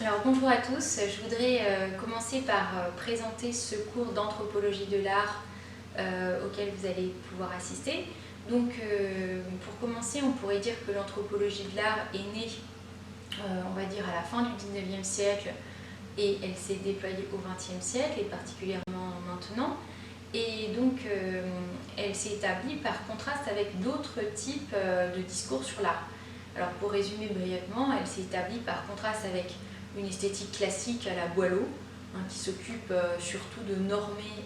Alors bonjour à tous, je voudrais commencer par présenter ce cours d'anthropologie de l'art auquel vous allez pouvoir assister. Donc pour commencer, on pourrait dire que l'anthropologie de l'art est née, on va dire, à la fin du 19e siècle et elle s'est déployée au 20e siècle et particulièrement maintenant. Et donc elle s'est établie par contraste avec d'autres types de discours sur l'art. Alors pour résumer brièvement, elle s'est établie par contraste avec une esthétique classique à la Boileau, qui s'occupe surtout de normer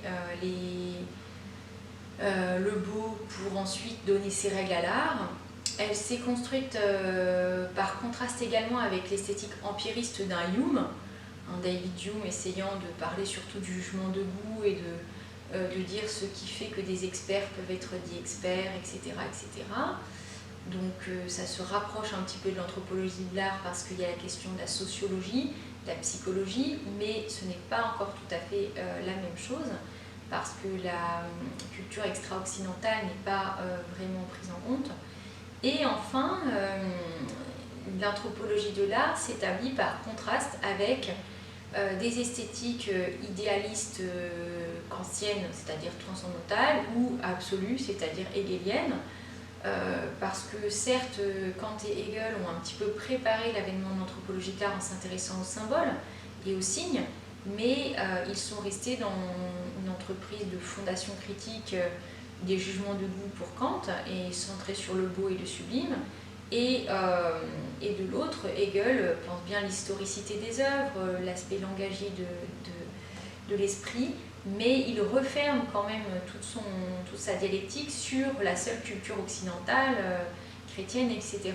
le beau pour ensuite donner ses règles à l'art. Elle s'est construite par contraste également avec l'esthétique empiriste d'un Hume, David Hume essayant de parler surtout du jugement de goût et de dire ce qui fait que des experts peuvent être dits experts, etc. etc. Donc ça se rapproche un petit peu de l'anthropologie de l'art parce qu'il y a la question de la sociologie, de la psychologie, mais ce n'est pas encore tout à fait la même chose parce que la culture extra-occidentale n'est pas vraiment prise en compte. Et enfin, l'anthropologie de l'art s'établit par contraste avec des esthétiques idéalistes kantiennes, c'est-à-dire transcendantales, ou absolues, c'est-à-dire hegeliennes, parce que certes, Kant et Hegel ont un petit peu préparé l'avènement de l'anthropologie de l'art en s'intéressant aux symboles et aux signes, mais ils sont restés dans une entreprise de fondation critique des jugements de goût pour Kant et centrés sur le beau et le sublime. Et de l'autre, Hegel pense bien l'historicité des œuvres, l'aspect langagier de l'esprit, mais il referme quand même toute sa dialectique sur la seule culture occidentale, chrétienne, etc.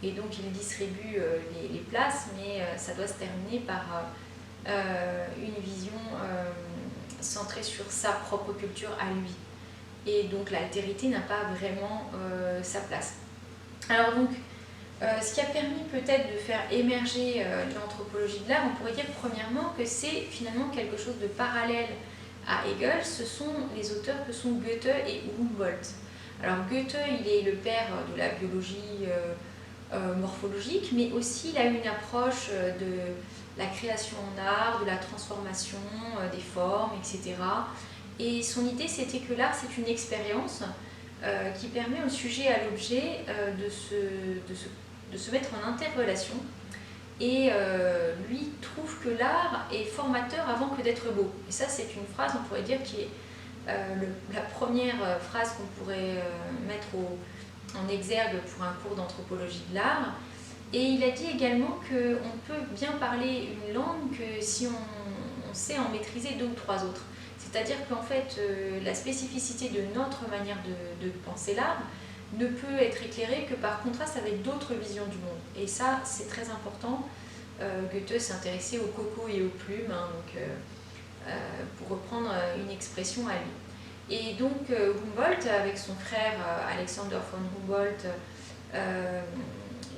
Et donc il distribue les places, mais ça doit se terminer par une vision centrée sur sa propre culture à lui. Et donc l'altérité n'a pas vraiment sa place. Alors donc, ce qui a permis peut-être de faire émerger l'anthropologie de l'art, on pourrait dire premièrement que c'est finalement quelque chose de parallèle à Hegel. Ce sont les auteurs que sont Goethe et Humboldt. Alors Goethe, il est le père de la biologie morphologique, mais aussi il a une approche de la création en art, de la transformation des formes, etc. Et son idée, c'était que l'art, c'est une expérience qui permet au sujet et à l'objet de se mettre en interrelation. Et lui trouve que l'art est formateur avant que d'être beau. Et ça, c'est une phrase, on pourrait dire, qui est la première phrase qu'on pourrait mettre en exergue pour un cours d'anthropologie de l'art. Et il a dit également qu'on peut bien parler une langue que si on sait en maîtriser deux ou trois autres. C'est-à-dire qu'en fait, la spécificité de notre manière de penser l'art ne peut être éclairée que par contraste avec d'autres visions du monde. Et ça, c'est très important. Goethe s'intéressait aux cocos et aux plumes, pour reprendre une expression à lui. Et donc Humboldt, avec son frère Alexander von Humboldt,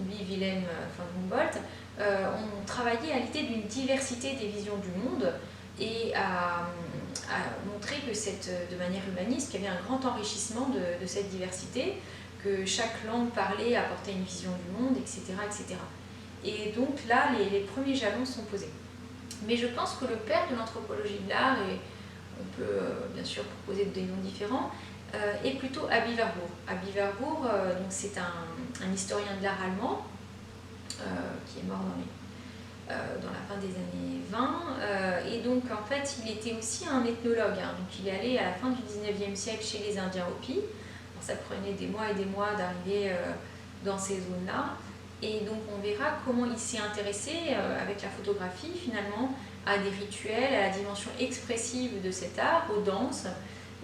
lui Wilhelm von Humboldt, ont travaillé à l'idée d'une diversité des visions du monde et à montrer que de manière humaniste, qu'il y avait un grand enrichissement de cette diversité, que chaque langue parlée apportait une vision du monde, etc. etc. Et donc là, les premiers jalons sont posés. Mais je pense que le père de l'anthropologie de l'art, et on peut bien sûr proposer des noms différents, est plutôt Aby Warburg. Aby Warburg, c'est un historien de l'art allemand qui est mort dans la fin des années 20. Et donc, en fait, il était aussi un ethnologue. Donc, il est allé à la fin du 19e siècle chez les Indiens Hopis. Alors, ça prenait des mois et des mois d'arriver dans ces zones-là. Et donc, on verra comment il s'est intéressé avec la photographie, finalement, à des rituels, à la dimension expressive de cet art, aux danses,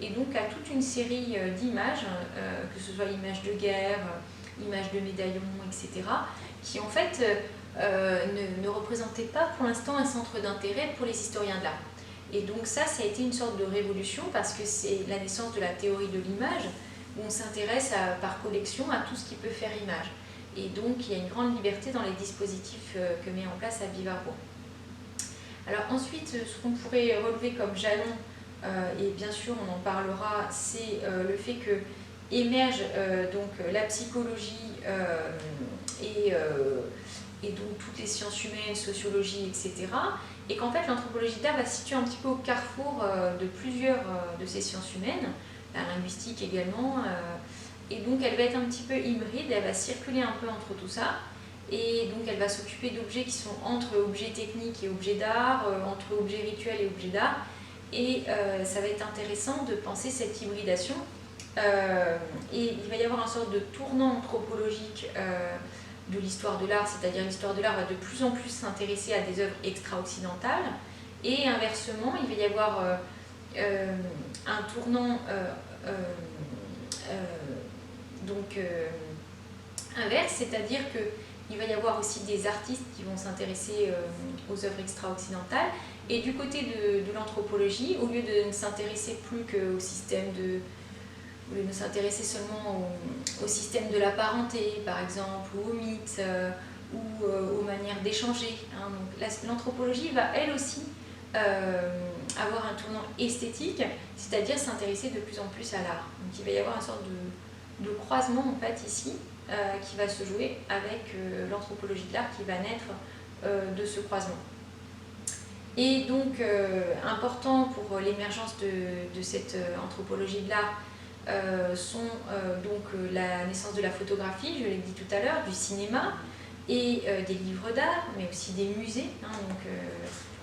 et donc à toute une série d'images, que ce soit images de guerre, images de médaillons, etc., qui en fait ne représentait pas pour l'instant un centre d'intérêt pour les historiens de l'art. Et donc ça a été une sorte de révolution parce que c'est la naissance de la théorie de l'image où on s'intéresse par collection à tout ce qui peut faire image. Et donc il y a une grande liberté dans les dispositifs que met en place Aby Warburg. Alors ensuite, ce qu'on pourrait relever comme jalon, et bien sûr on en parlera, c'est le fait que émerge donc la psychologie et donc toutes les sciences humaines, sociologie, etc. Et qu'en fait l'anthropologie de l'art va se situer un petit peu au carrefour de plusieurs de ces sciences humaines, la linguistique également, et donc elle va être un petit peu hybride, elle va circuler un peu entre tout ça, et donc elle va s'occuper d'objets qui sont entre objets techniques et objets d'art, entre objets rituels et objets d'art, et ça va être intéressant de penser cette hybridation. Et il va y avoir une sorte de tournant anthropologique de l'histoire de l'art, c'est-à-dire l'histoire de l'art va de plus en plus s'intéresser à des œuvres extra-occidentales, et inversement, il va y avoir un tournant inverse, c'est-à-dire qu'il va y avoir aussi des artistes qui vont s'intéresser aux œuvres extra-occidentales, et du côté de l'anthropologie, au lieu de ne s'intéresser plus qu'au système au lieu de s'intéresser seulement au système de la parenté, par exemple, ou aux mythes, ou aux manières d'échanger. Hein. L'anthropologie va, elle aussi, avoir un tournant esthétique, c'est-à-dire s'intéresser de plus en plus à l'art. Donc il va y avoir une sorte de croisement, en fait, ici, qui va se jouer avec l'anthropologie de l'art qui va naître de ce croisement. Et donc, important pour l'émergence de cette anthropologie de l'art, sont donc la naissance de la photographie, je l'ai dit tout à l'heure, du cinéma et des livres d'art, mais aussi des musées. Hein, donc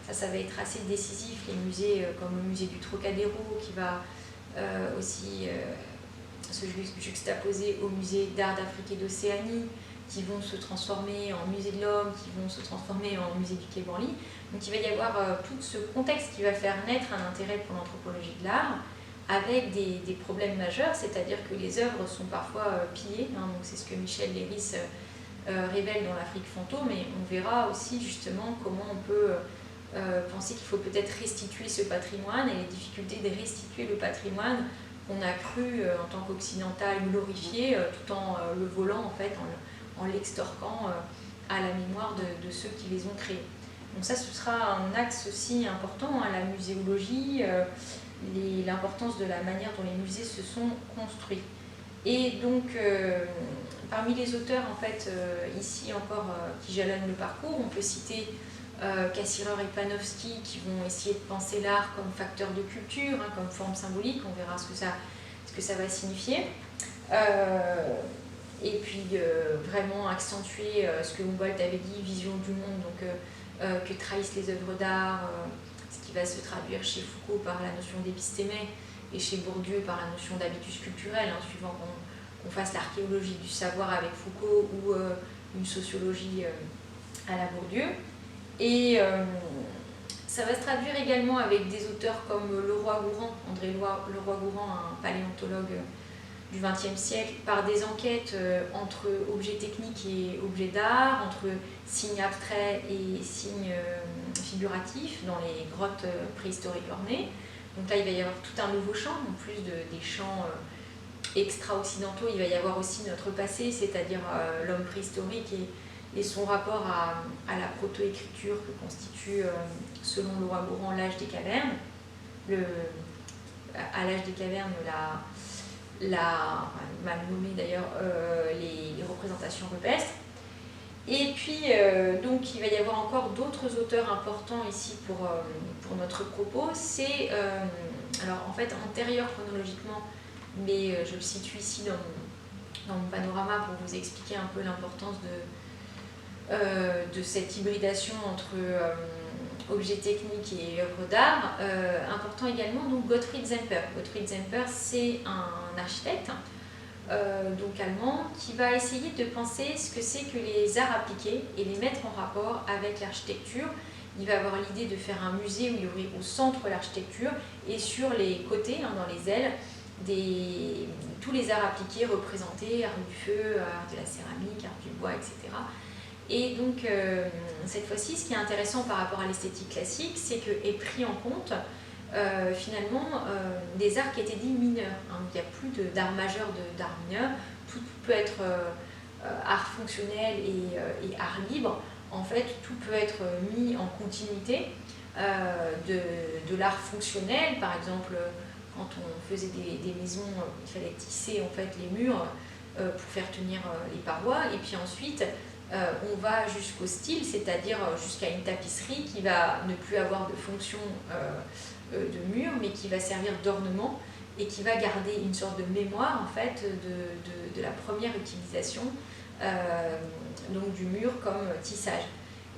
ça va être assez décisif, les musées comme le musée du Trocadéro qui va aussi se juxtaposer au musée d'art d'Afrique et d'Océanie, qui vont se transformer en musée de l'homme, qui vont se transformer en musée du Quai Branly. Donc il va y avoir tout ce contexte qui va faire naître un intérêt pour l'anthropologie de l'art, avec des problèmes majeurs, c'est-à-dire que les œuvres sont parfois pillées, hein, donc c'est ce que Michel Léris révèle dans l'Afrique fantôme, et on verra aussi justement comment on peut penser qu'il faut peut-être restituer ce patrimoine, et les difficultés de restituer le patrimoine qu'on a cru en tant qu'occidental glorifié, tout en le volant en fait, en l'extorquant à la mémoire de ceux qui les ont créés. Donc ça, ce sera un axe aussi important, hein, la muséologie, l'importance de la manière dont les musées se sont construits. Et donc, parmi les auteurs, en fait, ici encore, qui jalonnent le parcours, on peut citer Cassirer et Panofsky, qui vont essayer de penser l'art comme facteur de culture, hein, comme forme symbolique, on verra ce que ça va signifier. Et puis, vraiment accentuer ce que Humboldt avait dit, vision du monde, donc, que trahissent les œuvres d'art, ce qui va se traduire chez Foucault par la notion d'épistémé et chez Bourdieu par la notion d'habitus culturel, hein, suivant qu'on fasse l'archéologie du savoir avec Foucault ou une sociologie à la Bourdieu. Et ça va se traduire également avec des auteurs comme Leroy-Gourhan, André Leroy-Gourhan, un paléontologue du XXe siècle, par des enquêtes entre objets techniques et objets d'art, entre signes abstraits et signes figuratifs dans les grottes préhistoriques ornées. Donc là, il va y avoir tout un nouveau champ, en plus des champs extra-occidentaux, il va y avoir aussi notre passé, c'est-à-dire l'homme préhistorique et son rapport à la proto-écriture que constitue, selon Leroy-Gourhan, l'âge des cavernes. À l'âge des cavernes, mal nommé d'ailleurs, les représentations rupestres. Et puis, donc, il va y avoir encore d'autres auteurs importants ici pour notre propos. C'est, alors en fait, antérieur chronologiquement, mais je le situe ici dans mon panorama pour vous expliquer un peu l'importance de cette hybridation entre objets techniques et œuvres d'art. Important également, donc Gottfried Zemper. Gottfried Zemper, c'est un architecte, donc allemand, qui va essayer de penser ce que c'est que les arts appliqués et les mettre en rapport avec l'architecture. Il va avoir l'idée de faire un musée où il y aurait au centre l'architecture et sur les côtés, hein, dans les ailes, tous les arts appliqués représentés, art du feu, art de la céramique, art du bois, etc. Et donc, cette fois-ci, ce qui est intéressant par rapport à l'esthétique classique, c'est qu'est pris en compte finalement des arts qui étaient dits mineurs. Hein. Il n'y a plus d'art majeur, d'art mineur. Tout peut être art fonctionnel et art libre. En fait, tout peut être mis en continuité de l'art fonctionnel. Par exemple, quand on faisait des maisons, il fallait tisser en fait les murs pour faire tenir les parois. Et puis ensuite, On va jusqu'au style, c'est-à-dire jusqu'à une tapisserie qui va ne plus avoir de fonction de mur, mais qui va servir d'ornement et qui va garder une sorte de mémoire en fait de la première utilisation donc du mur comme tissage.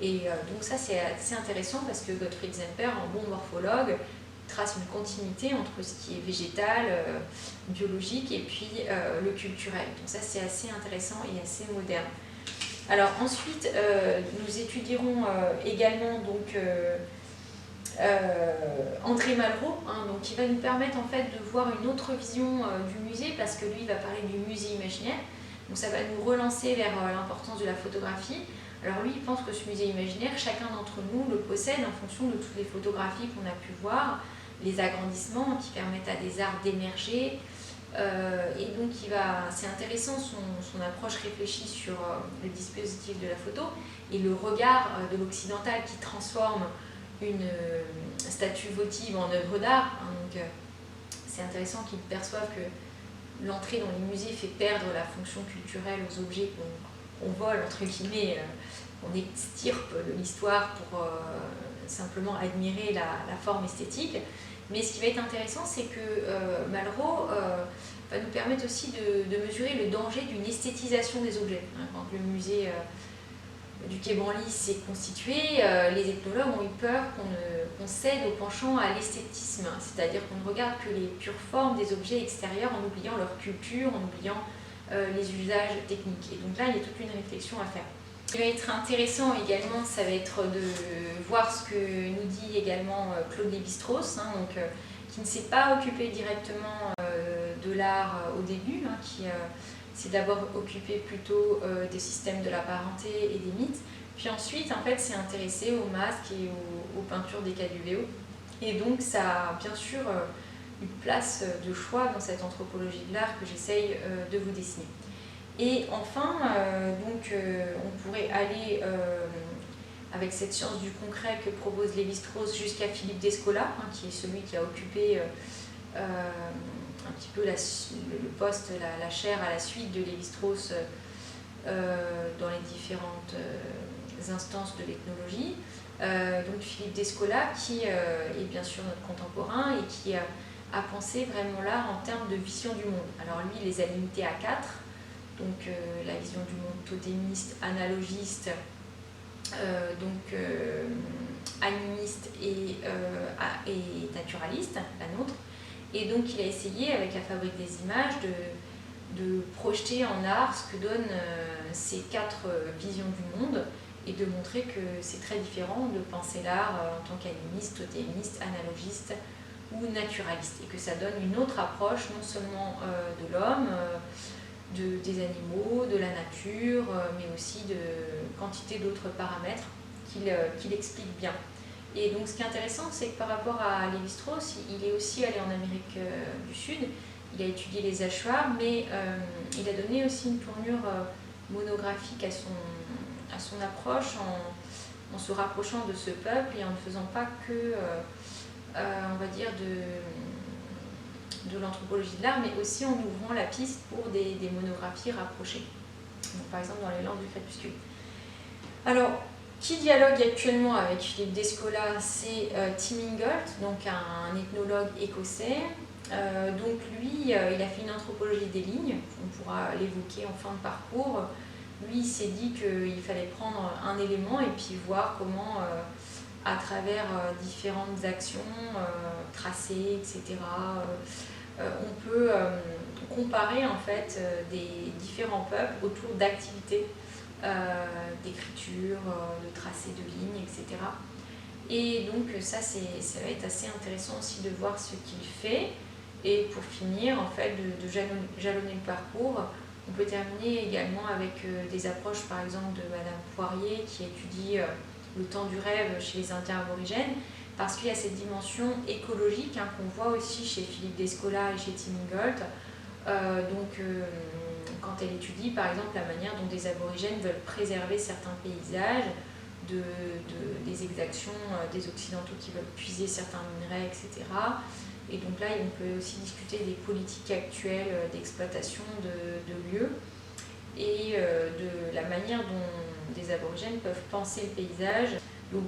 Et donc ça c'est assez intéressant parce que Gottfried Zemper, en bon morphologue, trace une continuité entre ce qui est végétal, biologique et puis le culturel. Donc ça c'est assez intéressant et assez moderne. Alors ensuite, nous étudierons également donc, André Malraux, hein, donc, qui va nous permettre en fait de voir une autre vision du musée parce que lui il va parler du musée imaginaire. Donc ça va nous relancer vers l'importance de la photographie. Alors lui, il pense que ce musée imaginaire, chacun d'entre nous le possède en fonction de toutes les photographies qu'on a pu voir, les agrandissements qui permettent à des arts d'émerger. Et donc c'est intéressant son approche réfléchie sur le dispositif de la photo et le regard de l'occidental qui transforme une statue votive en œuvre d'art. Hein, donc c'est intéressant qu'il perçoive que l'entrée dans les musées fait perdre la fonction culturelle aux objets qu'on vole, entre guillemets, on extirpe de l'histoire pour simplement admirer la forme esthétique. Mais ce qui va être intéressant, c'est que Malraux va nous permettre aussi de mesurer le danger d'une esthétisation des objets. Quand le musée du Quai Branly s'est constitué, les ethnologues ont eu peur qu'on cède au penchant à l'esthétisme, c'est-à-dire qu'on ne regarde que les pures formes des objets extérieurs en oubliant leur culture, en oubliant les usages techniques. Et donc là, il y a toute une réflexion à faire. Ce qui va être intéressant également, ça va être de voir ce que nous dit également Claude Lévi-Strauss, hein, qui ne s'est pas occupé directement de l'art au début, hein, qui s'est d'abord occupé plutôt des systèmes de la parenté et des mythes, puis ensuite en fait s'est intéressé aux masques et aux peintures des Caduvéo. Et donc ça a bien sûr une place de choix dans cette anthropologie de l'art que j'essaye de vous dessiner. Et enfin, on pourrait aller avec cette science du concret que propose Lévi-Strauss jusqu'à Philippe Descola, hein, qui est celui qui a occupé un petit peu le poste, la chaire à la suite de Lévi-Strauss dans les différentes instances de l'ethnologie. Donc Philippe Descola, qui est bien sûr notre contemporain et qui a pensé vraiment l'art en termes de vision du monde. Alors lui, il les a limités à 4. Donc la vision du monde totémiste, analogiste, animiste et naturaliste, la nôtre. Et donc il a essayé, avec la Fabrique des images, de projeter en art ce que donnent ces 4 visions du monde et de montrer que c'est très différent de penser l'art en tant qu'animiste, totémiste, analogiste ou naturaliste. Et que ça donne une autre approche, non seulement de l'homme, des animaux, de la nature, mais aussi de quantité d'autres paramètres qu'il explique bien. Et donc ce qui est intéressant, c'est que par rapport à Lévi-Strauss, il est aussi allé en Amérique du Sud, il a étudié les hachoirs, mais il a donné aussi une tournure monographique à son approche en se rapprochant de ce peuple et en ne faisant pas que, on va dire, de l'anthropologie de l'art, mais aussi en ouvrant la piste pour des monographies rapprochées. Donc, par exemple dans les langues du crépuscule. Alors, qui dialogue actuellement avec Philippe Descola, c'est Tim Ingold, donc un ethnologue écossais. Donc lui, il a fait une anthropologie des lignes, on pourra l'évoquer en fin de parcours. Lui, il s'est dit qu'il fallait prendre un élément et puis voir comment, à travers différentes actions, tracées, etc., on peut comparer en fait des différents peuples autour d'activités d'écriture, de tracés de lignes, etc. Et donc ça va être assez intéressant aussi de voir ce qu'il fait. Et pour finir, en fait, de jalonner le parcours, on peut terminer également avec des approches, par exemple, de Madame Poirier, qui étudie le temps du rêve chez les Indiens aborigènes, parce qu'il y a cette dimension écologique hein, qu'on voit aussi chez Philippe Descola et chez Tim Ingold. Quand elle étudie, par exemple, la manière dont des aborigènes veulent préserver certains paysages, des exactions des Occidentaux qui veulent puiser certains minerais, etc. Et donc là, on peut aussi discuter des politiques actuelles d'exploitation de lieux et de la manière des aborigènes peuvent penser le paysage. Donc